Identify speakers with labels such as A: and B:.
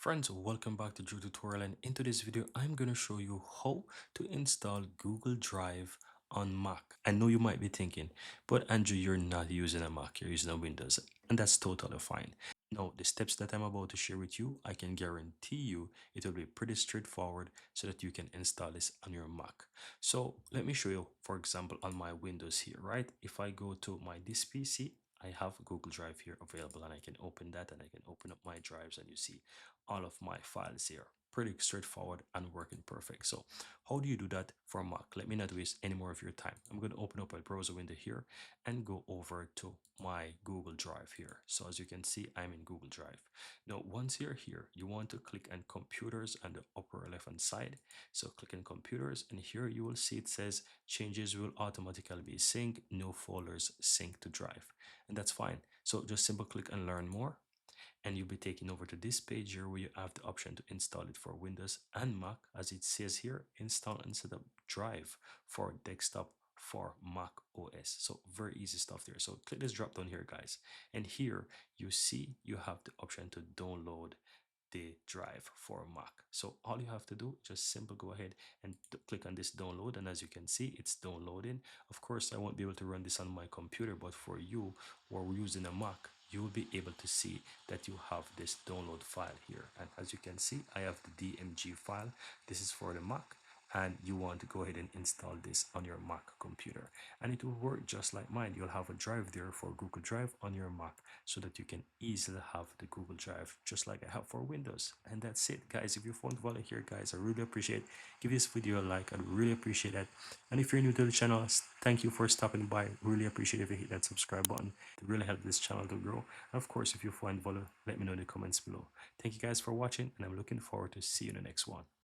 A: Friends, welcome back to Drew Tutorial, and in today's video I'm going to show you how to install Google Drive on Mac. I know you might be thinking, but Andrew, you're not using a Mac, you're using a Windows, and that's totally fine. Now, the steps that I'm about to share with you, I can guarantee you it will be pretty straightforward so that you can install this on your Mac. So let me show you, for example, on my Windows here, right? If I go to my this PC, I have Google Drive here available, and I can open that and I can open up my drives, and you see all of my files here. Pretty straightforward and working perfect. So how do you do that for Mac? Let me not waste any more of your time. I'm going to open up a browser window here and go over to my Google Drive here. So as you can see, I'm in Google Drive. Now, once you're here, you want to click on computers on the upper left hand side. So click on computers, and here you will see it says changes will automatically be synced, no folders sync to drive. And that's fine. So just simple click and learn more, and you'll be taken over to this page here where you have the option to install it for Windows and Mac. As it says here, install and set up drive for desktop for Mac OS. So very easy stuff there. So click this drop down here, guys, and here you see you have the option to download the drive for Mac. So all you have to do, just simply go ahead and click on this download, and as you can see, it's downloading. Of course, I won't be able to run this on my computer, but for you who are using a Mac, you will be able to see that you have this download file here. And as you can see, I have the DMG file. This is for the Mac, and you want to go ahead and install this on your Mac computer, and it will work just like mine. You'll have a drive there for Google Drive on your Mac, so that you can easily have the Google Drive just like I have for Windows. And that's it, guys. If you found value here, guys, I really appreciate, give this video a like. I'd really appreciate that. And if you're new to the channel, thank you for stopping by. Really appreciate if you hit that subscribe button to really help this channel to grow. And of course, if you find value, let me know in the comments below. Thank you guys for watching, and I'm looking forward to see you in the next one.